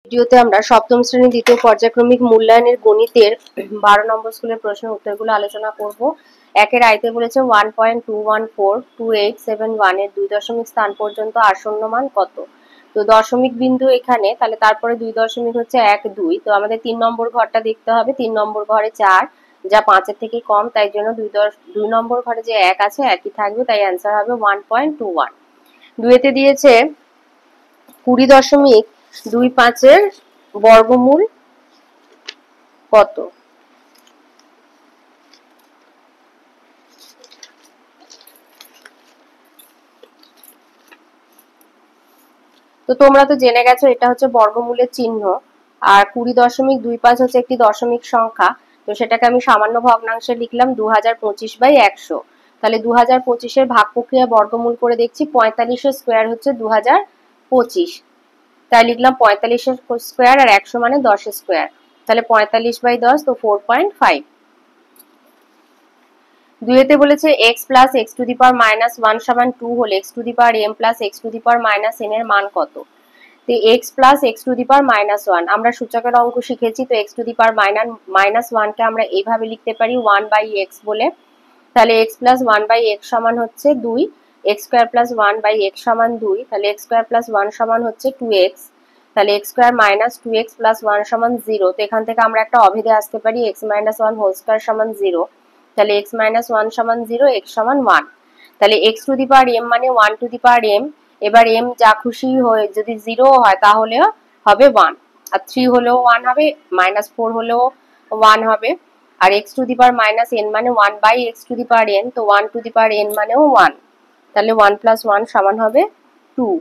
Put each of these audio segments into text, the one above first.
ভিডিওতে আমরা সপ্তম শ্রেণী দ্বিতীয় পর্যায়ক্রমিক মূল্যায়নের গণিতের 12 নম্বর স্কুলের প্রশ্নের উত্তরগুলো আলোচনা করব। একের আইতে বলেছে 1.2142871 এর 2 দশমিক স্থান পর্যন্ত আসন্ন মান কত। তো দশমিক বিন্দু এখানে, তাহলে তারপরে 2 দশমিক হচ্ছে 1 2। তো আমাদের 3 নম্বর ঘরটা দেখতে হবে। 3 নম্বর ঘরে 4, যা 5 এর থেকে কম, তাই জন্য 2 নম্বর ঘরে যে 1 আছে একই থাকবে, তাই অ্যান্সার হবে 1.21। 2 তে দিয়েছে 20.25 এর বর্গমূল কত। তো তোমরা তো জেনে গেছো এটা হচ্ছে বর্গমূলের চিহ্ন, আর 20.25 হচ্ছে একটি দশমিক সংখ্যা। তো সেটাকে আমি সামান্য ভগ্নাংশে লিখলাম 2025/100। তাহলে 2025 এর ভাগ প্রক্রিয়া বর্গমূল করে দেখছি 45 এর স্কোয়ার হচ্ছে 2025, তাই লিখলাম 45 এর স্কোয়ার, আর 100 মানে 10 এর স্কোয়ার, তাহলে 45/10, তো 4.5। 2 তে বলেছে x plus x to the power minus 1 সমান 2 হলে x to the power m plus x to the power minus n এর মান কত। তো x plus x to the power minus 1, আমরা সূচকের অঙ্ক শিখেছি। তো x to the power minus 1 কে আমরা এইভাবে লিখতে পারি 1/x বলে। তাহলে x প্লাস 1/x সমান হচ্ছে 2, x স্কোয়ার প্লাস 1/x সমান 2, তাহলে x স্কোয়ার প্লাস 1 সমান হচ্ছে 2x, তাহলে x square minus 2x plus 1 সমান 0। তো এখান থেকে আমরা একটা অভেদে আসতে পারি x মাইনাস 1 হোল স্কোয়ার সমান 0, তাহলে x মাইনাস 1 সমান 0, x সমান 1। তাহলে x to the power m মানে 1 টু দি পাওয়ার m। এবার m যা খুশি হয়ে যদি 0 হয় তাহলেও হবে 1, আর 3 হলেও 1 হবে, -4 হলেও 1 হবে। আর x to the power minus n মানে 1/x to the power n, তো 1 টু দি পাওয়ার n মানেও 1, তাহলে 1 প্লাস 1 সমান হবে 2।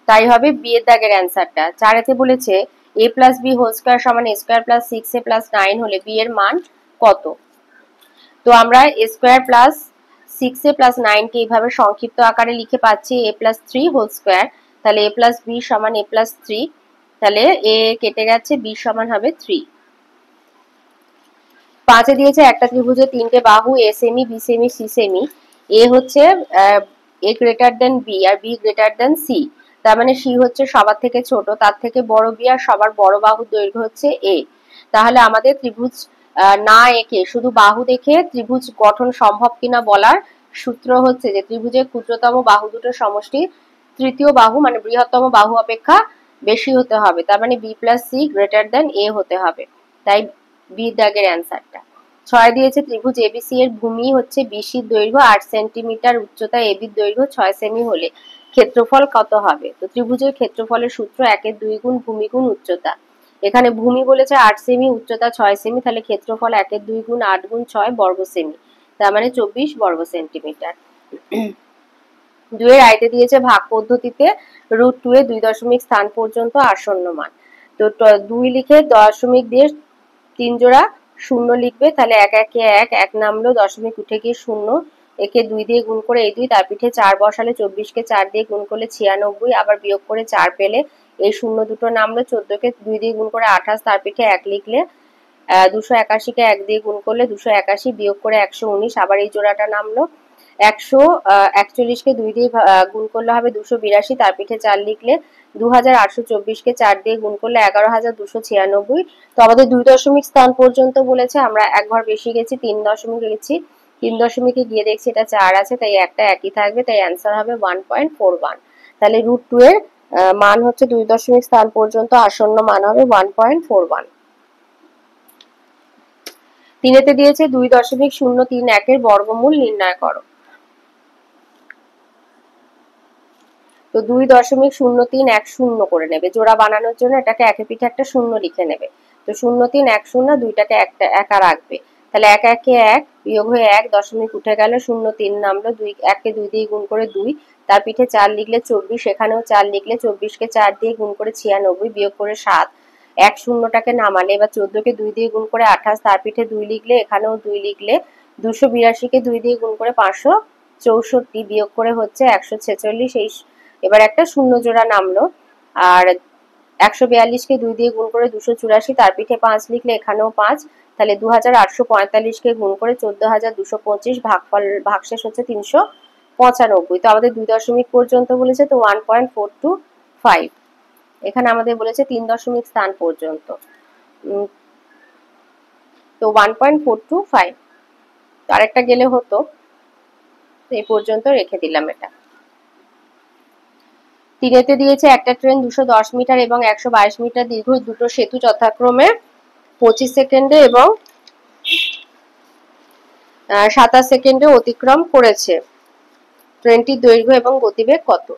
তাই হবে বি এর দাগের অ্যান্সারটা। 4 তে বলেছে a plus b whole square সমান a square plus 6a plus 9 হলে বি এর মান কত। তো আমরা a square plus 6a plus 9 কে এইভাবে সংক্ষিপ্ত আকারে লিখে পাচ্ছি a প্লাস 3 হোল স্কোয়ার, তাহলে a প্লাস b সমান a প্লাস 3, তাহলে a কেটে গেছে, b সমান হবে 3। 5 এ দিয়েছে একটা ত্রিভুজের 3টে বাহু a সেমি, b সেমি, c সেমি। a হচ্ছে a গ্রেটার দেন b আর b গ্রেটার দেন c, তার মানে c হচ্ছে সবার থেকে ছোট, তার থেকে বড় b, আর সবার বড় বাহুর দৈর্ঘ্য হচ্ছে a। তাহলে আমাদের ত্রিভুজ না এঁকে শুধু বাহু দেখে ত্রিভুজ গঠন সম্ভব কিনা বলার সূত্র হচ্ছে যে ত্রিভুজের ক্ষুদ্রতম বাহু দুটোর সমষ্টি তৃতীয় বাহু মানে বৃহত্তম বাহু অপেক্ষা বেশি হতে হবে, তার মানে b plus c greater than a হতে হবে, তাই বি দাগের অ্যান্সারটা। 6 দিয়েছে ত্রিভুজ এবিসি এর ভূমি হচ্ছে বিসির দৈর্ঘ্য 8 সেন্টিমিটার, উচ্চতা এবির দৈর্ঘ্য 6 সেমি হলে ক্ষেত্রফল কত হবে। তো ত্রিভুজের ক্ষেত্রফলের সূত্র 1/2 গুণ ভূমি গুণ উচ্চতা। এখানে ভূমি বলেছে 8 সেমি, উচ্চতা 6 সেমি, তাহলে ক্ষেত্রফল 1/2 গুণ 8 গুণ 6 বর্গ সেমি, তার মানে 24 বর্গ সেন্টিমিটার। 2 এর আইতে দিয়েছে ভাগ পদ্ধতিতে √2 এর 2 দশমিক স্থান পর্যন্ত আসন্ন মান। তো 2 লিখে দশমিক দিয়ে 3 জোড়া শূন্য লিখবে, তাহলে 1 1 1 1 নামলো, দশমিক উঠে গিয়ে 0, একে 2 দিয়ে গুণ করে এই 2, তার পিঠে 4 বসালে 24 কে 4 দিয়ে গুণ করলে 96, আবার বিয়োগ করে 4 পেলে এই 0 দুটো নামলো, 14 কে 2 দিয়ে গুণ করে 28, তার পিঠে 1 লিখলে 281 কে 1 দিয়ে গুণ করলে 281, বিয়োগ করে 119, আবার এই জোড়াটা নামলো। 141 কে 2 দিয়ে গুণ করলে হবে 282, তার পিঠে 4 লিখলে 2824 কে 4 দিয়ে গুণ করলে 11296। তো আমাদের 2 দশমিক স্থান পর্যন্ত বলেছে, আমরা এক ঘর বেশি গেছি, 3 দশমিকে গেছি, 3 দশমিকে গিয়ে দেখছি এটা 4 আছে, তাই একটা একই থাকবে, তাই অ্যান্সার হবে 1.41। তাহলে √2 এর মান হচ্ছে 2 দশমিক স্থান পর্যন্ত আসন্ন মান হবে 1.41। 3 তে দিয়েছে 2.031 এর বর্গমূল নির্ণয় করো। তো 2.031 করে নেবে, জোড়া বানানোর জন্য এটাকে একে পিঠে একটা শূন্য লিখে নেবে। তো 0.310, দুইটাকে একটা একা রাখবে, তাহলে 1 1 1 বিয়োগ হয়ে 1, দশমিক উঠে গেল, 0.3 নামলো, 2 1 কে 2 দিয়ে গুণ করে 2, তার পিঠে 4 লিখলে 24, এখানেও 4 লিখলে 24 কে 4 দিয়ে গুণ করে 96, বিয়োগ করে 7, 1 শূন্যটাকে নামালে, এবার 14 কে 2 দিয়ে গুণ করে 28, তার পিঠে 2 লিখলে, এখানেও 2 লিখলে, 282 কে 2 দিয়ে গুণ করে 564, বিয়োগ করে হচ্ছে 146, এই এবার একটা শূন্য জোড়া নামলো, আর 142 কে 2 দিয়ে গুণ করে 284, তার পিঠে 5 লিখলে, এখানেও 5, তাহলে 2845 কে গুণ করে 14225, ভাগশেষ হচ্ছে 300 95, তো আমাদের 2 দশমিক পর্যন্ত বলেছে, তো 1.425। এখানে আমাদের বলেছে 3 দশমিক স্থান পর্যন্ত, তো 1.425। তো আরেকটা গেলে হতো, এই পর্যন্ত রেখে দিলাম এটা। 3-তে দিয়েছে একটা ট্রেন 210 মিটার এবং 122 মিটার দীর্ঘ দুটো সেতু যথাক্রমে 25 সেকেন্ডে এবং 27 সেকেন্ডে অতিক্রম করেছে। ট্রেনটির দৈর্ঘ্য এবং গতিবেগ কত?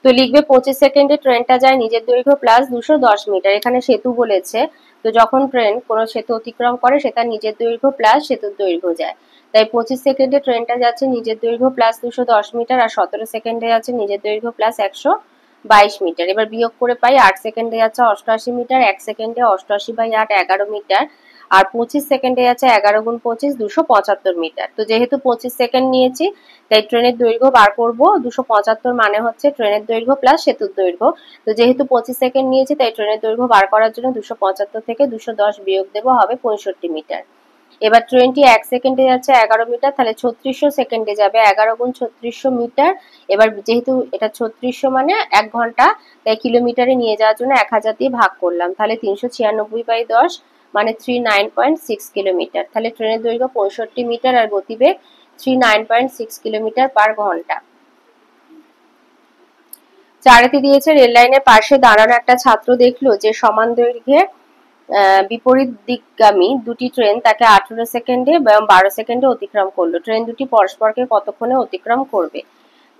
তো লিখবে 25 সেকেন্ডে ট্রেনটা যায় নিজের দৈর্ঘ্য প্লাস 210 মিটার। এখানে সেতু বলেছে, তো যখন ট্রেন কোনো সেতু অতিক্রম করে সেটা নিজের দৈর্ঘ্য প্লাস সেতুর দৈর্ঘ্য যায়, তাই 25 সেকেন্ডে ট্রেনটা যাচ্ছে নিজের দৈর্ঘ্য প্লাস 210 মিটার, আর 17 সেকেন্ডে যাচ্ছে নিজের দৈর্ঘ্য প্লাস 122 মিটার। এবার বিয়োগ করে পাই 8 সেকেন্ডে যাচ্ছে 88 মিটার, 1 সেকেন্ডে 88/8 11 মিটার, আর 25 সেকেন্ডে যাচ্ছে 11 × 25 275 মিটার। তো যেহেতু 25 সেকেন্ড নিয়েছি, তাই ট্রেনের দৈর্ঘ্য বার করব। 275 মানে হচ্ছে ট্রেনের দৈর্ঘ্য প্লাস সেতুর দৈর্ঘ্য। তো যেহেতু 25 সেকেন্ড নিয়েছি, তাই ট্রেনের দৈর্ঘ্য বার করার জন্য 275 থেকে 210 বিয়োগ দেব, হবে 65 মিটার। এবার ট্রেনটি 1 সেকেন্ডে যাচ্ছে 11 মিটার, তাহলে 3600 সেকেন্ডে যাবে 11 × 3600 মিটার। এবার যেহেতু এটা 3600 মানে 1 ঘন্টা, তাই কিলোমিটারে নিয়ে যাওয়ার জন্য 1000 দিয়ে ভাগ করলাম, তাহলে 396/10 মানে 39.6 কিলোমিটার। তাহলে ট্রেনের দৈর্ঘ্য 65 মিটার আর গতিবেগ 39.6 কিলোমিটার পার ঘন্টা। 4-তে দিয়েছে রেল লাইনের পাশে দাঁড়ানো একটা ছাত্র দেখলো যে সমান দৈর্ঘ্যের বিপরীত দিকগামী দুটি ট্রেন তাকে 18 সেকেন্ডে এবং 12 সেকেন্ডে অতিক্রম করলো। ট্রেন দুটি পরস্পরকে কতক্ষণে অতিক্রম করবে?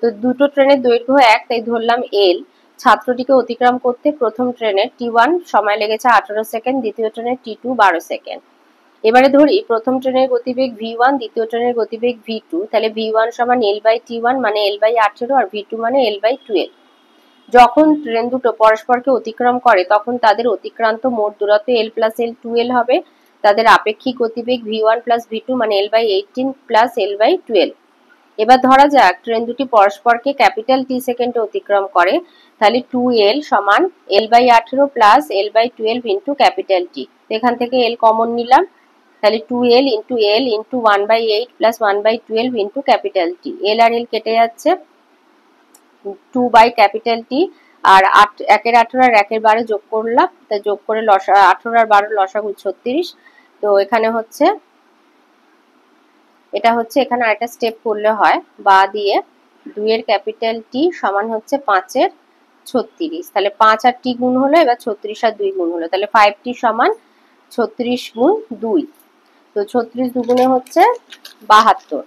তো দুটো ট্রেনের দৈর্ঘ্য এক, তাই ধরলাম এল। ছাত্রটিকে অতিক্রম করতে প্রথম ট্রেনের T1 সময় লেগেছে 18 সেকেন্ড, দ্বিতীয় ট্রেনের T2 12 সেকেন্ড। এবারে ধরি প্রথম ট্রেনের গতিবেগ v1, দ্বিতীয় ট্রেনের গতিবেগ v2, তাহলে v1 সমান l/t1 মানে l/18 আর v2 মানে l/12। যখন ট্রেন দুটো পরস্পরকে অতিক্রম করে তখন তাদের অতিক্রান্ত মোট দূরত্ব l + l2l হবে। তাদের আপেক্ষিক গতিবেগ v1 + v2 মানে l/18 + l/12। এবার ধরা যাক ট্রেন দুটি পরস্পরকে ক্যাপিটাল T সেকেন্ডে অতিক্রম করে, তাহলে 2l সমান l/18 + l/12 into capital T। এখান থেকে l কমন নিলাম, তাহলে 2l into l into 1/8 + 1/12 into capital T। l আর l কেটে যাচ্ছে, 2/T, আর 1-এর 18 আর 1-এর 12 যোগ করলাম, তাই যোগ করে 18 আর 12 লসাগু 36। তো এখানে হচ্ছে এটা হচ্ছে, এখানে আরেকটা স্টেপ করলে হয়, বা দিয়ে 2-এর ক্যাপিটাল T সমান হচ্ছে 5-এর 36, তাহলে 5 আর T গুণ হলো, এবার 36 আর 2 গুণ হলো, তাহলে 5T সমান 36 × 2। তো 36 দুগুণে হচ্ছে 72,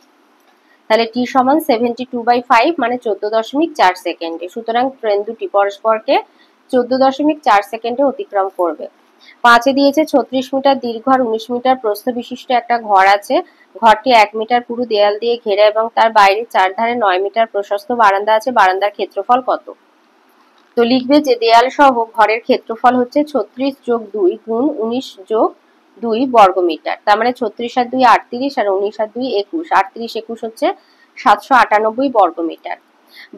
তাহলে T সমান 72/5 মানে 14.4 সেকেন্ডে। সুতরাং ট্রেন দুটি পরস্পরকে 14.4 সেকেন্ডে অতিক্রম করবে। 5-এ দিয়েছে 36 মিটার দীর্ঘ আর 19 মিটার প্রস্থ বিশিষ্ট একটা ঘর আছে। ঘরটি 1 মিটার পুরো দেয়াল দিয়ে ঘেরা এবং তার বাইরে 4 ধারে 9 মিটার প্রশস্ত বারান্দা আছে। বারান্দার ক্ষেত্রফল কত? তো লিখবে যে দেয়াল সহ ঘরের ক্ষেত্রফল হচ্ছে 36 + 2 গুণ 19 + 2 বর্গমিটার। তার মানে 36 আর 2 38 আর 19 আর 2 21, 38 21 হচ্ছে 798 বর্গমিটার।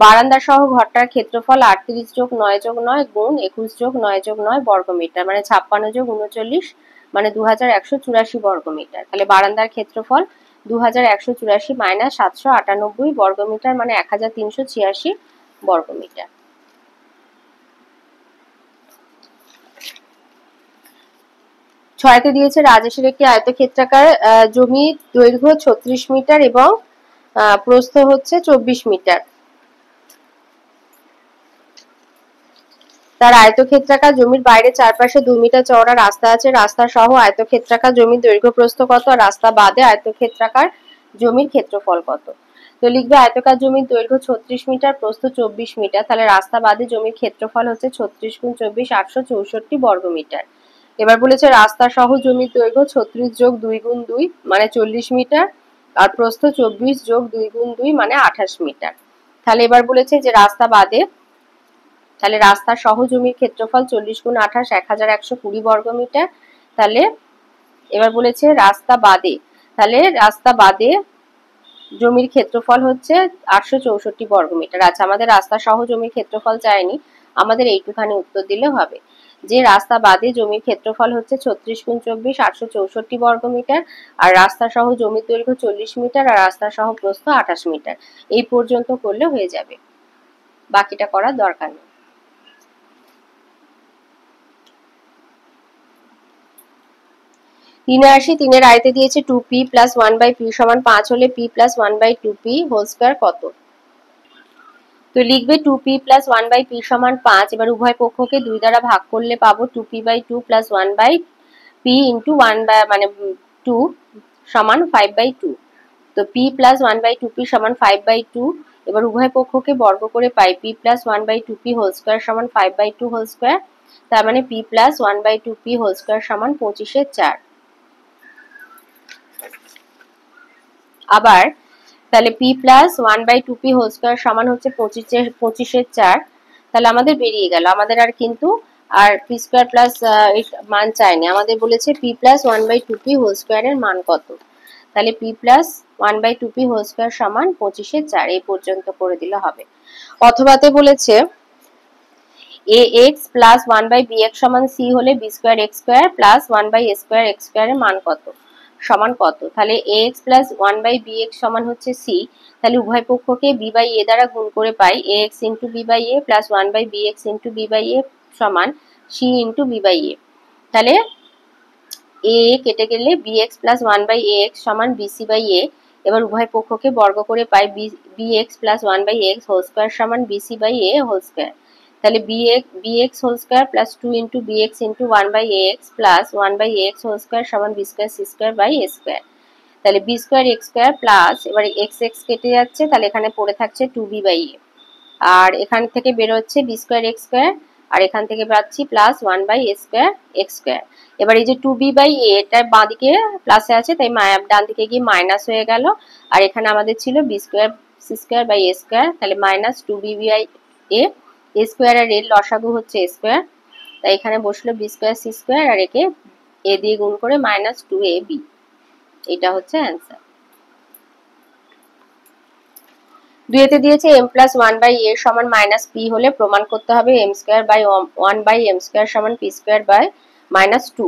বারান্দা সহ ঘরটার ক্ষেত্রফল 38 + 9 + 9 গুণ 21 + 9 + 9 বর্গমিটার, মানে 56 + 39 মানে 2184 বর্গমিটার। তাহলে বারান্দার ক্ষেত্রফল 2184 মাইনাস 798 বর্গমিটার মানে 1386 বর্গমিটার। 6-তে দিয়েছে রাজেশের একটি আয়তক্ষেত্রাকার জমির দৈর্ঘ্য 36 মিটার এবং প্রস্থ হচ্ছে 24 মিটার। তার আয়তক্ষেত্রাকার জমির বাইরে চারপাশে 2 মিটার চওড়া রাস্তা আছে। রাস্তা সহ আয়তক্ষেত্রাকার জমির দৈর্ঘ্য প্রস্থ কত, আর রাস্তা বাদে আয়তক্ষেত্রাকার জমির ক্ষেত্রফল কত? তো লিখবে আয়তকার জমির দৈর্ঘ্য 36 মিটার, প্রস্থ 24 মিটার, তাহলে রাস্তা বাদে জমির ক্ষেত্রফল হচ্ছে 36 × 24 864 বর্গমিটার। এবার বলেছে রাস্তা সহ জমির দৈর্ঘ্য 36 + 2 × 2 মানে 40 মিটার, আর প্রস্থ 24 + 2 × 2 মানে 28 মিটার। তাহলে এবার বলেছে যে রাস্তা বাদে, তাহলে রাস্তা সহ জমির ক্ষেত্রফল 40 × 28 1120 বর্গমিটার। তাহলে এবার বলেছে রাস্তা বাদে, তাহলে রাস্তা বাদে জমির ক্ষেত্রফল হচ্ছে 864 বর্গমিটার। আচ্ছা, আমাদের রাস্তা সহ জমির ক্ষেত্রফল চাইনি, আমাদের এইটুখানি উত্তর দিলে হবে। যে রাস্তা বাদে জমির ক্ষেত্রফল হচ্ছে 36 × 24 864 বর্গমিটার, আর রাস্তা সহ জমির দৈর্ঘ্য 40 মিটার, আর রাস্তা সহ প্রস্থ 28 মিটার। এই পর্যন্ত করলে হয়ে যাবে, বাকিটা করার দরকার নেই। তিনে আসি, তিনের আয়তে দিয়েছে 2p + 1/p = 5 হলে p + 1/2p হোল স্কয়ার কত? তো লিখবে 2p + 1/p = 5। এবার উভয় পক্ষকে 2 দ্বারা ভাগ করলে পাবো 2p/2 + 1/p × 1 মানে 2 = 5/2। তো p + 1/2p = 5/2। এবার উভয় পক্ষকে বর্গ করে পাই p + 1/2p whole square = 5/2 whole square. তার মানে p + 1/2p হোল স্কয়ার = 25/4। আবার তাহলে p + 1/2p হোল স্কয়ার সমান হচ্ছে 25/4। তাহলে আমাদের বেরিয়ে গেল, আমাদের আর কিন্তু আর p স্কয়ার প্লাস মান চাইনি, আমাদের বলেছে p + 1/2p হোল স্কয়ারের মান কত। তাহলে p + 1/2p হোল স্কয়ার সমান 25/4। এই পর্যন্ত করে দিলে হবে। অথবাতে বলেছে ax + 1/bx = c হলে b²x² + 1/a²x² এর মান কত, সমান কত? তাহলে ax + 1/bx সমান হচ্ছে c। তাহলে উভয় পক্ষকে b/a দ্বারা গুণ করে পাই ax × b/a + 1/bx × b/a সমান c × b/a। তাহলে a কেটে গেলে bx + 1/ax সমান bc/a। এবার উভয় পক্ষকে বর্গ করে পাই bx + 1/x হোল স্কয়ার সমান bc/a হোল স্কয়ার। তাহলে bx whole square + 2 × bx × 1/ax + 1/ax whole square সমান b²c²/a²। তাহলে b²x² প্লাস, এবার x কেটে যাচ্ছে, তাহলে এখানে পড়ে থাকছে 2b/a, আর এখান থেকে বের হচ্ছে b²x², আর এখান থেকে পাচ্ছি প্লাস 1/a²x²। এবার এই যে 2b/a এটা বাঁদিকে প্লাসে আছে, তাই ডান দিকে গিয়ে মাইনাস হয়ে গেল, আর এখানে আমাদের ছিল b²c²/a²। তাহলে -2b/a, a² আর এর লসাগু হচ্ছে a², তাই এখানে বসলো b²c² আর একে a দিয়ে গুণ করে -2ab। এটা হচ্ছে অ্যান্সার। দুইতে দিয়েছে m + 1/a সমান -p হলে প্রমাণ করতে হবে m²/1/m² সমান p²/-2।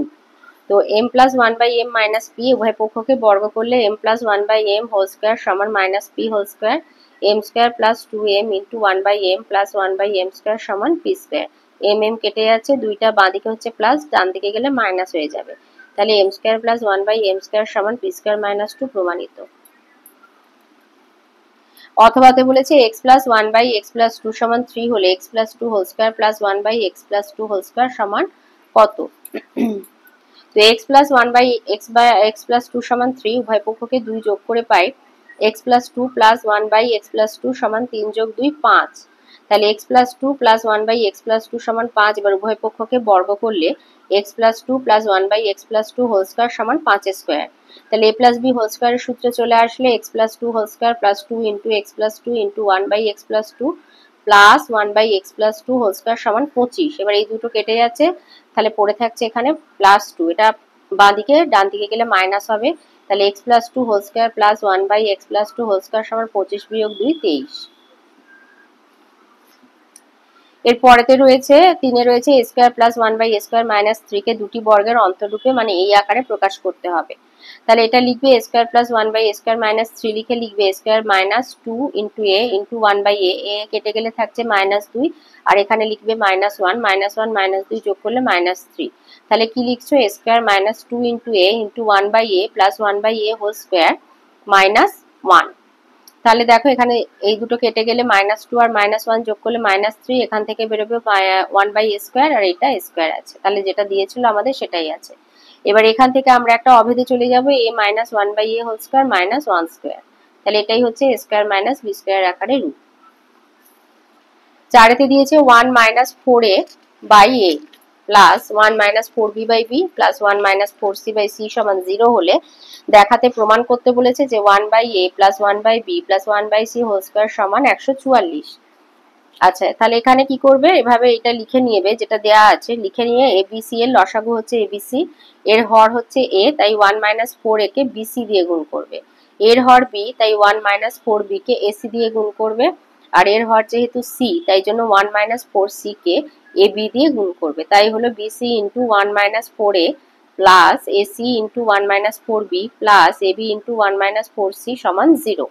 তো m + 1/m - p উভয় পক্ষকে বর্গ করলে m + 1/m হোল স্কয়ার সমান -p whole square. m² + 2m × 1/m + 1/m² সমান p²। m কেটে যাচ্ছে, দুইটা বাঁদিকে হচ্ছে প্লাস, ডান দিকে গেলে মাইনাস হয়ে যাবে। তাহলে m² + 1/m² সমান p²-2 প্রমাণিত। অথবাতে বলেছে x + 1/x + 2 সমান 3 হলে x + 2 whole square + 1/x + 2 whole square সমান কত? তো x + 1/x + 2 সমান 3, উভয় পক্ষকে 2 যোগ করে পাই x + 2 + 1/x + 2 সমান 3 + 2 5। তাহলে x + 2 + 1/x + 2 সমান 5। এবার উভয় পক্ষকে বর্গ করলে x + 2 + 1/x + 2 হোল স্কয়ার সমান 5²। তাহলে a + b হোল স্কয়ারের সূত্রে চলে আসলে x + 2 whole square + 2 × x + 2 × 1/x + 2 plus 1/x + 2 whole square সমান 25। এবার এই দুটো কেটে যাচ্ছে, তাহলে পড়ে থাকছে এখানে +2, এটা বাঁ দিকে, ডান দিকে গেলে মাইনাস হবে। তাহলে x + 2 whole square + 1/x + 2 whole square সমান 25 - 2 23। এর পরেতে রয়েছে 3 রয়েছে a² + 1/a² - 3 কে দুটি বর্গের অন্তরূপে মানে এই আকারে প্রকাশ করতে হবে। তাহলে এটা লিখবে a² + 1/a² - 3 লিখে লিখবে a² - 2 × a × 1/a, a কেটে গেলে থাকছে -2, আর এখানে লিখবে -1 -1 - 2 যোগ করলে -3। তাহলে কি লিখছো a² - 2 × a × 1/a + 1/a whole square -1। তাহলে দেখো এখানে এই দুটো কেটে গেলে -2 আর -1 যোগ করলে -3, এখান থেকে বেরোবে 1/a² আর এটা a² আছে। তাহলে যেটা দিয়েছিল আমাদের সেটাই আছে। এবার এখান থেকে আমরা একটা অভেদে চলে যাব a - 1/a হোল স্কয়ার -1²। তাহলে এটাই হচ্ছে a² - b² আকারে রূপ। 4 দিয়েছে 1 - 4a/a plus 1 - 4b/b plus 1 - 4c/c সমান 0 হলে দেখাতে প্রমাণ করতে বলেছে যে 1/a plus 1/b plus 1/c whole square সমান 144। আচ্ছা, তাহলে এখানে কি করবে, এভাবে এটা লিখে নিবে, যেটা দেয়া আছে লিখে নিয়ে abc এর লসাগু হচ্ছে abc, এর হর হচ্ছে a, তাই 1 - 4a কে bc দিয়ে গুণ করবে। এর হর b, তাই 1 - 4b কে ac দিয়ে গুণ করবে। আর এর হর যেহেতু c, তাই জন্য 1 - 4c কে এ বি দিয়ে গুণ করবে। তাই হলো BC into 1 minus 4a plus AC into 1 minus 4b plus AB into 1 minus 4c সমান 0।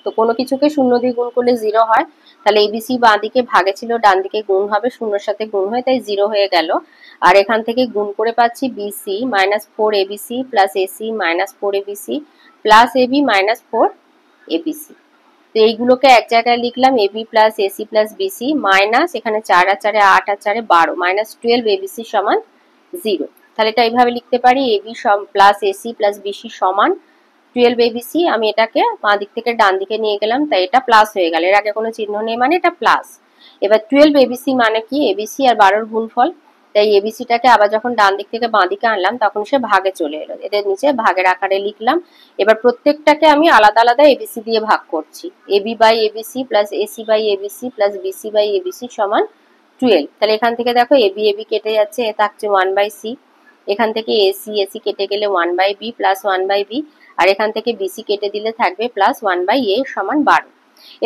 তো কোনো কিছুকে শূন্য দিয়ে গুণ করলে 0 হয়, তাহলে এবিসি বাঁ দিকে ভাগে ছিল, ডান দিকে গুণ হবে, শূন্যর সাথে গুণ হয়, তাই 0 হয়ে গেল। আর এখান থেকে গুণ করে পাচ্ছি BC minus 4 ABC plus AC minus 4 ABC plus AB minus 4 ABC. তো এইগুলোকে এক জায়গায় লিখলাম, AB plus AC plus BC minus এখানে 4 আর 4 8 আর 4 12 মাইনাস 12 এবিসি সমান 0। তাহলে এটা এইভাবে লিখতে পারি, AB plus AC plus BC সমান 12 এবিসি। আমি এটাকে বাঁ দিক থেকে ডান দিকে নিয়ে গেলাম, তাই এটা প্লাস হয়ে গেল, এর আগে কোনো চিহ্ন নেই মানে এটা প্লাস। এবার 12 এবিসি মানে কি, এবিসি আর 12 এর গুণফল, তাই এবিসিটাকে আবার যখন ডান দিক থেকে বাঁ দিকে আনলাম তখন সে ভাগে চলে এলো, এদের নিচে ভাগের আকারে লিখলাম। এবার প্রত্যেকটাকে আমি আলাদা আলাদা এবিসি দিয়ে ভাগ করছি, AB by ABC plus AC by ABC plus BC by ABC সমান 12। তাহলে এখান থেকে দেখো এবি এবি কেটে যাচ্ছে, এ থাকছে 1 বাই সি, এখান থেকে এসি এসি কেটে গেলে 1 by B plus 1 by B, আর এখান থেকে বিসি কেটে দিলে থাকবে প্লাস 1 বাই এ সমান 12।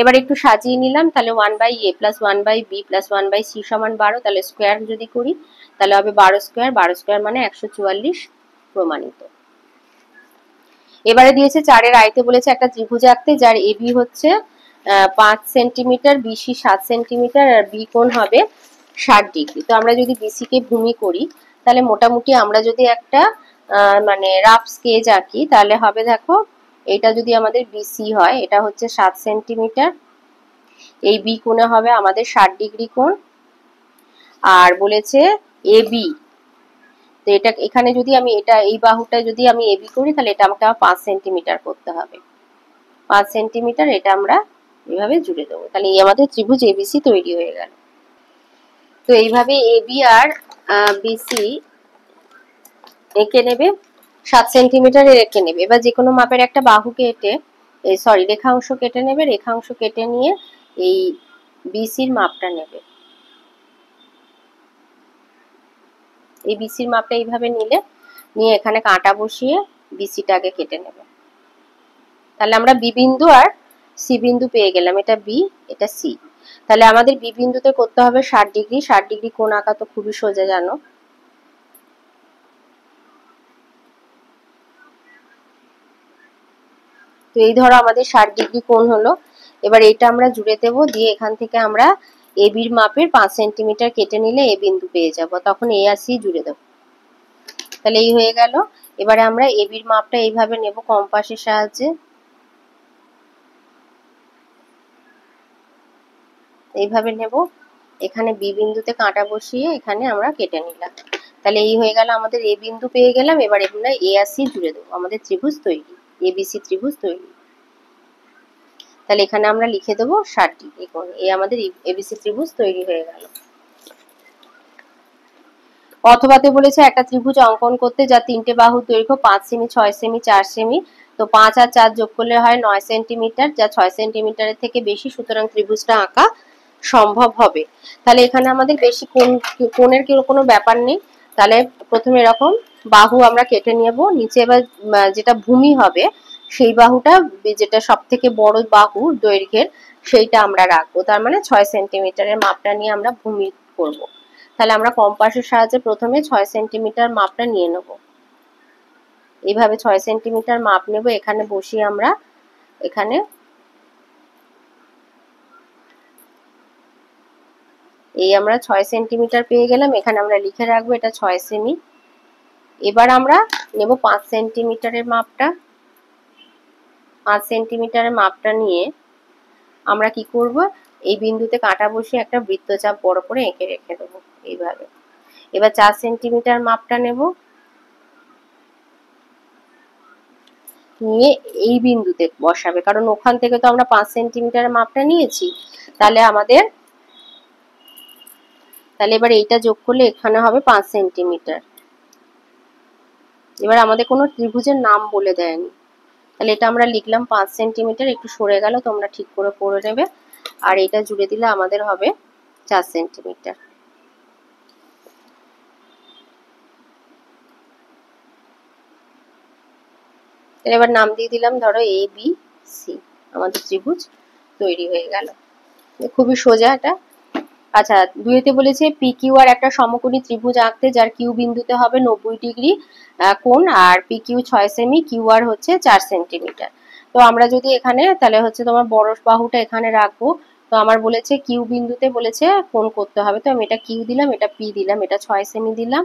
এবার একটু সাজিয়ে নিলাম, তাহলে 1 by A plus 1 by B plus 1 by C সমান 12। তাহলে স্কোয়ার যদি করি তাহলে হবে 12 স্কোয়ার, 12 স্কোয়ার মানে 144 প্রমাণিত। এবারে দিয়েছে 4 এর আয়তে বলেছে একটা ত্রিভুজ আঁকতে যার এবি হচ্ছে 5 সেন্টিমিটার, বিসি 7 সেন্টিমিটার আর বি কোণ হবে 60 ডিগ্রি। তো আমরা যদি বিসি কে ভূমি করি তাহলে মোটামুটি আমরা যদি একটা মানে রাফ স্কেচ আঁকি তাহলে হবে, দেখো এটা যদি আমাদের বিসি হয় এটা হচ্ছে 7 সেন্টিমিটার, এই বি কোণে হবে আমাদের 60 ডিগ্রি কোণ, আর বলেছে এবি, তো এটা এখানে যদি আমি এটা এই বাহুটা যদি আমি এবি করি তাহলে এটা আমাকে 5 সেন্টিমিটার করতে হবে, 5 সেন্টিমিটার এটা আমরা এইভাবে জুড়ে দেবো। তাহলে এই আমাদের ত্রিভুজ এবিসি তৈরি হয়ে গেল। তো এইভাবে এবি আর বিসি এঁকে নেবে, 7 সেন্টিমিটার এঁকে নেবে। এবার যে কোনো মাপের একটা বাহু কেটে রেখাংশ কেটে নেবে, রেখাংশ কেটে নিয়ে এই বিসির মাপটা নেবে, এই বিসির মাপটা এইভাবে নিয়ে এখানে কাঁটা বসিয়ে বিসিটাকে কেটে নেবে। তাহলে আমরা বি বিন্দু আর সি বিন্দু পেয়ে গেলাম, এটা বি এটা সি। তাহলে আমাদের বি বিন্দুতে করতে হবে 60 ডিগ্রি, 60 ডিগ্রি কোণ আঁকা তো খুবই সোজা জানো। তো এই ধরো আমাদের 60 ডিগ্রি কোণ হলো। এবার এটা আমরা জুড়ে দেব, দিয়ে এখান থেকে আমরা এ বির মাপের 5 সেন্টিমিটার কেটে নিলে এ বিন্দু পেয়ে যাব, তখন এ আর সি জুড়ে দেব। তাহলে এই হয়ে গেল। এবারে আমরা এ বির মাপটা এইভাবে নেব কম্পাসের সাহায্যে, এইভাবে নেব, এখানে বি বিন্দুতে কাঁটা বসিয়ে এখানে আমরা কেটে নিলাম। তাহলে এই হয়ে গেল, আমাদের এ বিন্দু পেয়ে গেলাম। এবার এগুলো এ আর সি জুড়ে দেবো, আমাদের ত্রিভুজ তৈরি, এবিসি ত্রিভুজ তৈরি। তাহলে এখানে আমরা লিখে দেবো 60 ডিগ্রি কোণ, এই আমাদের এবিসি ত্রিভুজ তৈরি হয়ে গেল। অথবাতে বলেছে একটা ত্রিভুজ অঙ্কন করতে যা 3টে বাহুর দৈর্ঘ্য 5 সেমি 6 সেমি 4 সেমি, তো 5 আর 4 যোগ করলে হয় 9 সেন্টিমিটার, যা 6 সেন্টিমিটারের থেকে বেশি, সুতরাং ত্রিভুজটা আঁকা সম্ভব হবে। তাহলে এখানে আমাদের বেশি কোণের কোনো ব্যাপার নেই। তাহলে প্রথমে এরকম বাহু আমরা কেটে নেব, নিচে এবার যেটা ভূমি হবে সেই বাহুটা, যেটা সব থেকে বড় বাহু দৈর্ঘ্যের সেইটা আমরা রাখবো, তার মানে 6 সেন্টিমিটারের মাপটা নিয়ে আমরা ভূমি করব। তাহলে আমরা কম্পাসের সাহায্যে প্রথমে 6 সেন্টিমিটার মাপটা নিয়ে নেব, এইভাবে 6 সেন্টিমিটার মাপ নেব, এখানে বসিয়ে আমরা এখানে এই আমরা 6 সেন্টিমিটার পেয়ে গেলাম, এখানে আমরা লিখে রাখবো এটা 6 সেমি। এবার আমরা নেব 5 সেন্টিমিটারের মাপটা, 5 সেন্টিমিটারের মাপটা নিয়ে আমরা কি করব, এই বিন্দুতে কাঁটা বসিয়ে একটা বৃত্তচাপ বড় করে এঁকে রেখে দেবো এইভাবে। এবার 4 সেন্টিমিটার মাপটা নেব, নিয়ে এই বিন্দুতে বসাবে, কারণ ওখান থেকে তো আমরা 5 সেন্টিমিটারের মাপটা নিয়েছি। তাহলে এবার এইটা যোগ করলে এখানে হবে 5 সেন্টিমিটার। এবার আমাদের কোনো ত্রিভুজের নাম বলে দেয়নি, তাহলে এটা আমরা লিখলাম 5 সেন্টিমিটার, একটু সরে গেল, তোমরা ঠিক করে পড়ে নেবে। আর এটা জুড়ে দিলে আমাদের হবে 4 সেন্টিমিটার। এবার নাম দিয়ে দিলাম ধরো এ বি সি, আমাদের ত্রিভুজ তৈরি হয়ে গেল। খুবই সোজা এটা। আচ্ছা, দুইতে বলেছে পি কিউ আর একটা সমকোণী ত্রিভুজ আঁকতে যার কিউ বিন্দুতে হবে 90 ডিগ্রি কোণ, আর P Q 6 semi, Q R হচ্ছে 4 সেন্টিমিটার। তো আমরা যদি এখানে তাহলে হচ্ছে তোমার বড় বাহুটা এখানে রাখবো। তো আমার বলেছে কিউ বিন্দুতে বলেছে কোণ করতে হবে, তো আমি এটা কিউ দিলাম, এটা পি দিলাম, এটা 6 সেমি দিলাম,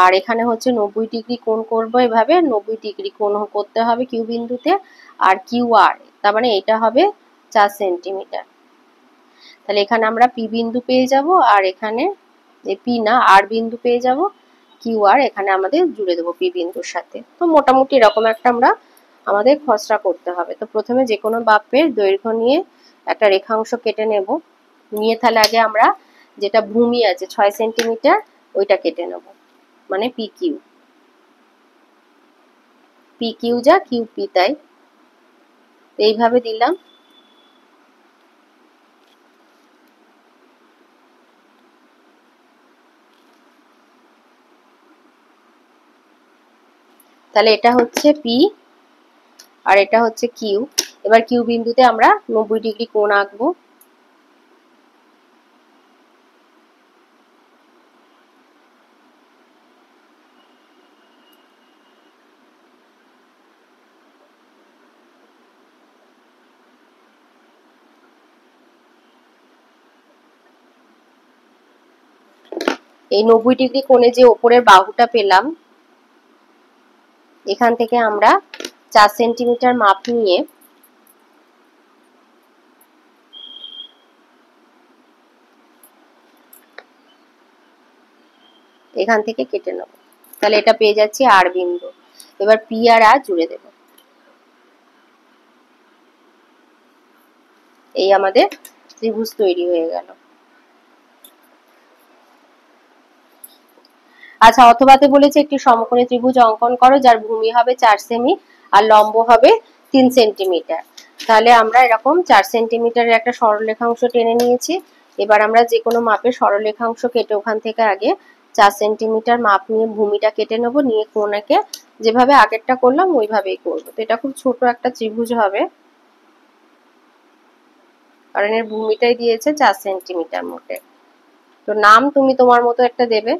আর এখানে হচ্ছে 90 ডিগ্রি কোণ করবো। এভাবে 90 ডিগ্রি কোণ করতে হবে কিউ বিন্দুতে, আর কিউ আর তার মানে এটা হবে 4 সেন্টিমিটার। তাহলে এখানে আমরা পি বিন্দু পেয়ে যাব, আর এখানে পি না আর বিন্দু পেয়ে যাব, কিউ আর এখানে আমাদের জুড়ে দেবো পি বিন্দুর সাথে। তো মোটামুটি এরকম একটা আমরা আমাদের খসড়া করতে হবে। তো প্রথমে যে কোনো বাক্যের দৈর্ঘ্য নিয়ে একটা রেখাংশ কেটে নেব, নিয়ে তাহলে আগে আমরা যেটা ভূমি আছে 6 সেন্টিমিটার ওইটা কেটে নেব, মানে পি কিউ। পি কিউ যা কিউ পি তাই, এইভাবে দিলাম। তাহলে এটা হচ্ছে পি আর এটা হচ্ছে কিউ। এবার কিউ বিন্দুতে আমরা 90 ডিগ্রি কোণ আঁকবো। এই 90 ডিগ্রি কোণে যে ওপরের বাহুটা পেলাম, এখান থেকে আমরা 4 সেন্টিমিটার মাপ নিয়ে এখান থেকে কেটে নেব। তাহলে এটা পেয়ে যাচ্ছি আর বিন্দু। এবার পি আর আর জুড়ে দেব। এই আমাদের ত্রিভুজ তৈরি হয়ে গেল। আচ্ছা, অথবাতে বলেছে একটি সমকোণী ত্রিভুজ অঙ্কন করো যার ভূমি হবে 4 সেমি আর লম্ব হবে 3 সেন্টিমিটার। তাহলে আমরা এরকম 4 সেন্টিমিটারের একটা সরলরেখাংশ টেনে নিয়েছি। এবার আমরা যে কোনো মাপের সরলরেখাংশ কেটে ওখান থেকে আগে 4 সেন্টিমিটার মাপ নিয়ে ভূমিটা কেটে নেব, নিয়ে কোণাকে যেভাবে আগেরটা করলাম ওইভাবেই করবো। তো এটা খুব ছোট একটা ত্রিভুজ হবে, কারণ এর ভূমিটাই দিয়েছে 4 সেন্টিমিটার মোটে। তো নাম তুমি তোমার মতো একটা দেবে,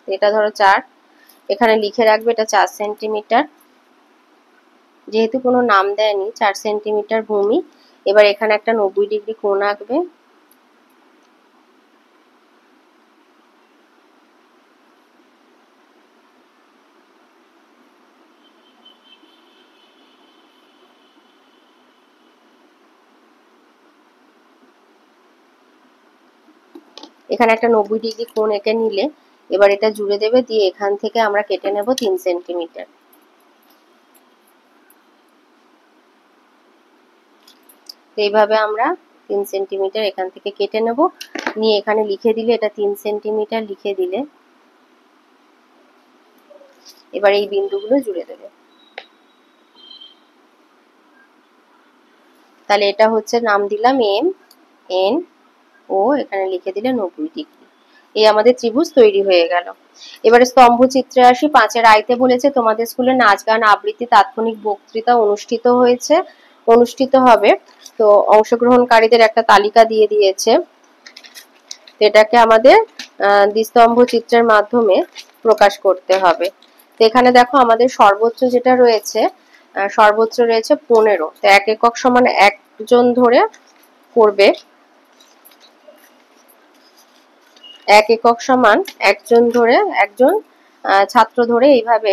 এটা ধরো 4, এখানে লিখে রাখবে এটা 4 সেন্টিমিটার, যেহেতু কোনো নাম দেয়নি 4 সেন্টিমিটার ভূমি। এবার এখানে একটা 90 ডিগ্রি কোণ আঁকবে। এখানে একটা 90 ডিগ্রি কোণ এঁকে নিলে এবার এটা জুড়ে দেবে, দিয়ে এখান থেকে আমরা কেটে নেব 3 সেন্টিমিটার। এইভাবে আমরা 3 সেন্টিমিটার এখান থেকে কেটে নেব, নিয়ে এখানে লিখে দিলে এটা 3 সেন্টিমিটার লিখে দিলে এবার এই বিন্দুগুলো জুড়ে দেবে। তাহলে এটা হচ্ছে নাম দিলাম এম এন ও, এখানে লিখে দিলে 90 ডিগ্রি। এই আমাদের ত্রিভুজ তৈরি হয়ে গেল। এবারে স্তম্ভ চিত্রে আসি। 5-এর আইতে বলেছে তোমাদের স্কুলে নাচ গান আবৃত্তি তাৎক্ষণিক বক্তৃতা অনুষ্ঠিত হবে। তো অংশগ্রহণকারীদের একটা তালিকা দিয়ে দিয়েছে, এটাকে আমাদের দ্বিস্তম্ভ চিত্রের মাধ্যমে প্রকাশ করতে হবে। তো এখানে দেখো আমাদের সর্বোচ্চ যেটা রয়েছে, সর্বোচ্চ রয়েছে 15। তো 1 একক সমান একজন ধরে করবে, 1 একক সমান একজন ছাত্র ধরে এইভাবে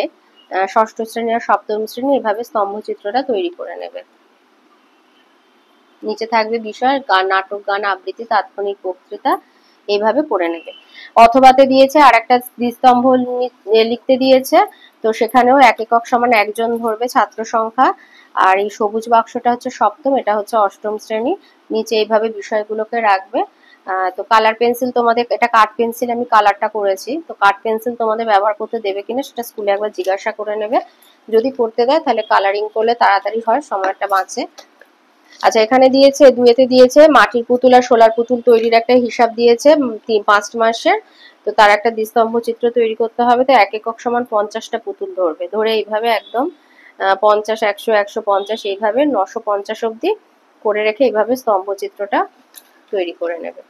ষষ্ঠ শ্রেণী আর সপ্তম শ্রেণী এইভাবে স্তম্ভ চিত্রটা তৈরি করে নেবে। নিচে থাকবে বিষয় গান, নাটক, গান, আবৃত্তি, তাৎক্ষণিক বক্তৃতা, এইভাবে পড়ে নেবে। অথবাতে দিয়েছে আর একটা দ্বিস্তম্ভ লিখতে দিয়েছে, তো সেখানেও 1 একক সমান একজন ধরবে ছাত্র সংখ্যা, আর এই সবুজ বাক্সটা হচ্ছে সপ্তম, এটা হচ্ছে অষ্টম শ্রেণী। নিচে এইভাবে বিষয়গুলোকে রাখবে। তো কালার পেন্সিল তোমাদের, এটা কাঠ পেন্সিল আমি কালারটা করেছি, তো কাঠ পেন্সিল তোমাদের ব্যবহার করতে দেবে কিনা সেটা স্কুলে একবার জিজ্ঞাসা করে নেবে। যদি করতে দেয় তাহলে কালারিং করলে তাড়াতাড়ি হয়, সময়টা বাঁচে। আচ্ছা, এখানে দিয়েছে 2-তে দিয়েছে মাটির পুতুল আর শোলার পুতুল তৈরির একটা হিসাব দিয়েছে 5 মাসের। তো তার একটা দ্বিস্তম্ভ চিত্র তৈরি করতে হবে। তো 1 একক সমান 50টা পুতুল ধরবে, ধরে এইভাবে একদম 50, 100, 150 এইভাবে 950 অবধি করে রেখে এইভাবে স্তম্ভ চিত্রটা তৈরি করে নেবে।